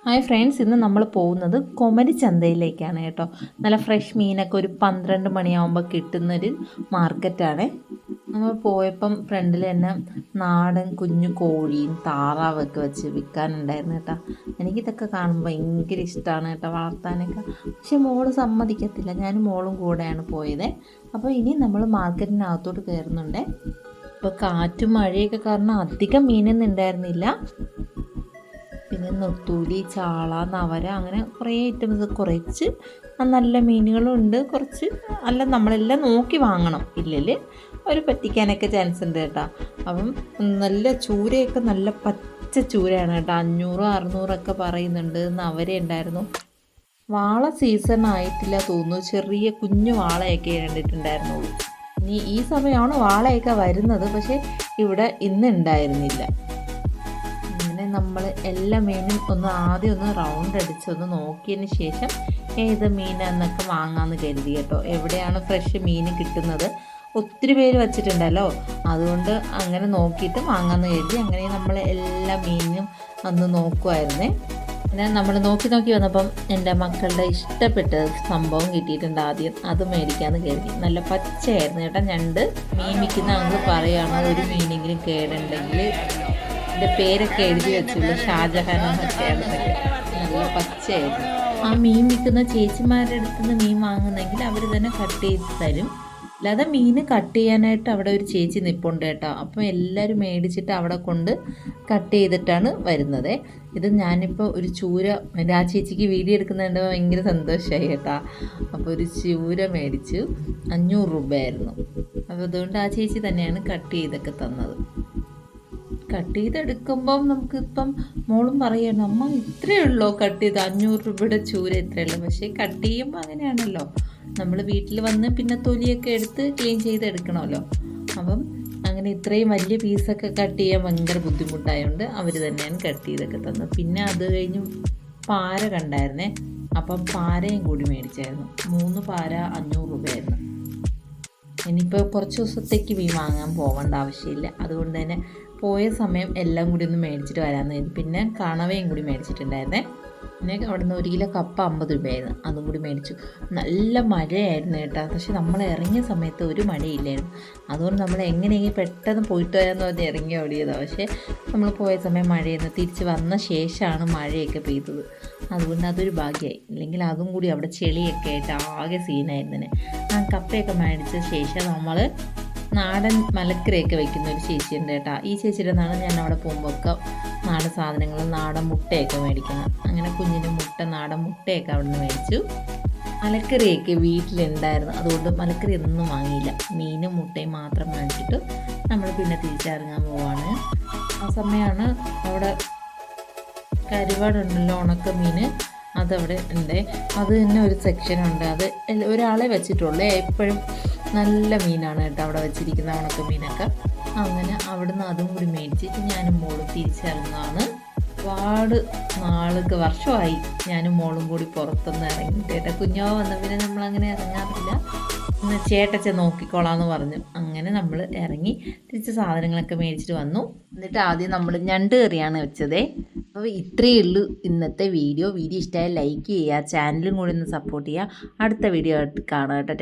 Hi friends, ഇന്ന് നമ്മൾ പോകുന്നത് കൊമരി ചന്തയിലേക്കാണ് കേട്ടോ. നല്ല ഫ്രഷ് മീനൊക്കെ ഒരു 12 മണിയാകുമ്പോൾ കിട്ടുന്നൊരു മാർക്കറ്റാണ്. നമ്മൾ പോയപ്പം ഫ്രണ്ടിൽ തന്നെ നാടൻ കുഞ്ഞു കോഴിയും താറാവൊക്കെ വെച്ച് വിൽക്കാനുണ്ടായിരുന്നു കേട്ടോ. എനിക്കിതൊക്കെ കാണുമ്പോൾ ഭയങ്കര ഇഷ്ടമാണ് കേട്ടോ, വളർത്താനൊക്കെ. പക്ഷെ മോള് സമ്മതിക്കത്തില്ല. ഞാനും മോളും കൂടെയാണ് പോയത്. അപ്പോൾ ഇനി നമ്മൾ മാർക്കറ്റിനകത്തോട്ട് കയറുന്നുണ്ട്. ഇപ്പോൾ കാറ്റും മഴയൊക്കെ കാരണം അധികം മീനൊന്നും ഉണ്ടായിരുന്നില്ല. പിന്നെ നെത്തൂലി, ചാള, നവര, അങ്ങനെ കുറേ ഐറ്റംസ്. കുറച്ച് നല്ല മീനുകളുണ്ട്, കുറച്ച് അല്ല നമ്മളെല്ലാം നോക്കി വാങ്ങണം, ഇല്ലെങ്കിൽ അവർ പറ്റിക്കാനൊക്കെ ചാൻസ് ഉണ്ട് കേട്ടോ. അപ്പം നല്ല ചൂരയൊക്കെ നല്ല പച്ച ചൂരയാണ് കേട്ടോ. 500-600 പറയുന്നുണ്ട്. നവര ഉണ്ടായിരുന്നു. വാള സീസൺ ആയിട്ടില്ല തോന്നുന്നു. ചെറിയ കുഞ്ഞു വാളയൊക്കെ കണ്ടിട്ടുണ്ടായിരുന്നുള്ളൂ. ഇനി ഈ സമയമാണ് വാളയൊക്കെ വരുന്നത്, പക്ഷേ ഇവിടെ ഇന്ന് ഉണ്ടായിരുന്നില്ല. നമ്മൾ എല്ലാ മീനും ആദ്യം ഒന്ന് റൗണ്ട് അടിച്ച് ഒന്ന് നോക്കിയതിന് ശേഷം ഏത് മീനാന്നൊക്കെ വാങ്ങാമെന്ന് കരുതി കേട്ടോ. എവിടെയാണ് ഫ്രഷ് മീൻ കിട്ടുന്നത്, ഒത്തിരി പേര് വച്ചിട്ടുണ്ടല്ലോ, അതുകൊണ്ട് അങ്ങനെ നോക്കിയിട്ട് വാങ്ങാമെന്ന് കരുതി. അങ്ങനെ നമ്മൾ എല്ലാ മീനും ഒന്ന് നോക്കുമായിരുന്നേ. പിന്നെ നമ്മൾ നോക്കി വന്നപ്പം എൻ്റെ മക്കളുടെ ഇഷ്ടപ്പെട്ട സംഭവം കിട്ടിയിട്ടുണ്ട്. ആദ്യം അത് മേടിക്കാമെന്ന് കരുതി. നല്ല പച്ചയായിരുന്നു കേട്ടോ. ഞണ്ട് മീൻ വിൽക്കുന്ന ആൾ പറയുകയാണ്, ഒരു മീനെങ്കിലും കേടുണ്ടെങ്കിൽ എൻ്റെ പേരൊക്കെ എഴുതി വെച്ചുള്ളൂ, ഷാജഹാൻ എന്നൊക്കെയാണെന്നൊക്കെ. നല്ല പച്ചയായിരുന്നു. ആ മീൻ വിൽക്കുന്ന ചേച്ചിമാരുടെ അടുത്ത് നിന്ന് മീൻ വാങ്ങുന്നെങ്കിൽ അവർ തന്നെ കട്ട് ചെയ്ത് തരും. അല്ലാതെ മീൻ കട്ട് ചെയ്യാനായിട്ട് അവിടെ ഒരു ചേച്ചി നിൽപ്പുണ്ട് കേട്ടോ. അപ്പോൾ എല്ലാവരും മേടിച്ചിട്ട് അവിടെ കൊണ്ട് കട്ട് ചെയ്തിട്ടാണ് വരുന്നത്. ഇത് ഞാനിപ്പോൾ ഒരു ചൂര, ആ ചേച്ചിക്ക് വീഡിയോ എടുക്കുന്നതിൻ്റെ ഭയങ്കര സന്തോഷമായി കേട്ടോ. അപ്പോൾ ഒരു ചൂര മേടിച്ചു. 500 രൂപയായിരുന്നു. അപ്പോൾ അതുകൊണ്ട് ആ ചേച്ചി തന്നെയാണ് കട്ട് ചെയ്തൊക്കെ തന്നത്. കട്ട് ചെയ്തെടുക്കുമ്പം നമുക്കിപ്പം മോളും പറയുകയാണ്, അമ്മ ഇത്രയേ ഉള്ളൂ കട്ട് ചെയ്ത് 500 രൂപയുടെ ചൂര ഇത്രയേ ഉള്ളൂ. പക്ഷേ കട്ട് ചെയ്യുമ്പോൾ അങ്ങനെയാണല്ലോ, നമ്മൾ വീട്ടിൽ വന്ന് പിന്നെ തൊലിയൊക്കെ എടുത്ത് ക്ലീൻ ചെയ്തെടുക്കണമല്ലോ. അപ്പം അങ്ങനെ ഇത്രയും വലിയ പീസൊക്കെ കട്ട് ചെയ്യാൻ ഭയങ്കര ബുദ്ധിമുട്ടായതുകൊണ്ട് അവർ തന്നെയാണ് കട്ട് ചെയ്തൊക്കെ തന്നത്. പിന്നെ അത് കഴിഞ്ഞ് പാര കണ്ടായിരുന്നേ. അപ്പം പാരയും കൂടി മേടിച്ചായിരുന്നു. 3 പാര 500 രൂപയായിരുന്നു. ഇനിയിപ്പോൾ കുറച്ച് ദിവസത്തേക്ക് മീൻ വാങ്ങാൻ പോകേണ്ട ആവശ്യമില്ല. അതുകൊണ്ട് തന്നെ പോയ സമയം എല്ലാം കൂടി ഒന്ന് മേടിച്ചിട്ട് വരാമെന്ന് കരുതി. പിന്നെ കണവയും കൂടി മേടിച്ചിട്ടുണ്ടായിരുന്നേ. പിന്നെ അവിടെ നിന്ന് 1 കിലോ കപ്പ 50 രൂപയായിരുന്നു, അതും കൂടി മേടിച്ചു. നല്ല മഴയായിരുന്നു കേട്ടോ. പക്ഷെ നമ്മൾ ഇറങ്ങിയ സമയത്ത് ഒരു മഴയില്ലായിരുന്നു. അതുകൊണ്ട് നമ്മൾ എങ്ങനെയെങ്കിലും പെട്ടെന്ന് പോയിട്ട് വരാമെന്ന് പറഞ്ഞ് ഇറങ്ങി ഓടിയതാണ്. പക്ഷേ നമ്മൾ പോയ സമയം മഴയായിരുന്നു. തിരിച്ച് വന്ന ശേഷമാണ് മഴയൊക്കെ പെയ്തത്. അതുകൊണ്ട് അതൊരു ഭാഗ്യമായി. ഇല്ലെങ്കിൽ അതും കൂടി അവിടെ ചെളിയൊക്കെ ആയിട്ട് ആകെ സീനായിരുന്നു. ആ കപ്പയൊക്കെ മേടിച്ച ശേഷം നമ്മൾ നാടൻ മലക്കറിയൊക്കെ വയ്ക്കുന്ന ഒരു ചേച്ചിയുണ്ട് കേട്ടോ. ഈ ചേച്ചിയുടെ നിന്നാണ് ഞാൻ അവിടെ പോകുമ്പോഴൊക്കെ നാടൻ സാധനങ്ങൾ, നാടൻ മുട്ടയൊക്കെ മേടിക്കുന്നത്. അങ്ങനെ കുഞ്ഞിന് മുട്ട, നാടൻ മുട്ടയൊക്കെ അവിടെ നിന്ന് മേടിച്ചു. മലക്കറിയൊക്കെ വീട്ടിലുണ്ടായിരുന്നു, അതുകൊണ്ട് മലക്കറി ഒന്നും വാങ്ങിയില്ല. മീനും മുട്ടയും മാത്രം വാങ്ങിച്ചിട്ട് നമ്മൾ പിന്നെ തിരിച്ചിറങ്ങാൻ പോവാണ്. ആ സമയമാണ് അവിടെ കരുവാടുണ്ടല്ലോ, ഉണക്ക മീൻ, അതവിടെ ഉണ്ട്. അത് തന്നെ ഒരു സെക്ഷനുണ്ട്. അത് ഒരാളെ വെച്ചിട്ടുള്ളൂ. എപ്പോഴും നല്ല മീനാണ് കേട്ടോ അവിടെ വെച്ചിരിക്കുന്ന ഉണക്ക മീനൊക്കെ. അങ്ങനെ അവിടുന്ന് അതും കൂടി മേടിച്ചിട്ട് ഞാനും മോളും തിരിച്ചിറങ്ങാണ്. ഒരുപാട് വർഷമായി ഞാനും മോളും കൂടി പുറത്തൊന്ന് ഇറങ്ങിയിട്ട് കേട്ടോ. കുഞ്ഞോ വന്ന പിന്നെ നമ്മളങ്ങനെ ഇറങ്ങാറില്ല. ചേട്ടച്ച നോക്കിക്കോളാന്ന് പറഞ്ഞു. അങ്ങനെ നമ്മൾ ഇറങ്ങി തിരിച്ച് സാധനങ്ങളൊക്കെ മേടിച്ചിട്ട് വന്നു. എന്നിട്ട് ആദ്യം നമ്മൾ ഞണ്ട് കറിയാണ് വെച്ചത്. അപ്പോൾ ഇത്രയേ ഉള്ളൂ ഇന്നത്തെ വീഡിയോ. ഇഷ്ടമായ ലൈക്ക് ചെയ്യുക, ചാനലും കൂടി ഒന്ന് സപ്പോർട്ട് ചെയ്യുക. അടുത്ത വീഡിയോ ആയിട്ട് കാണാം കേട്ടോ.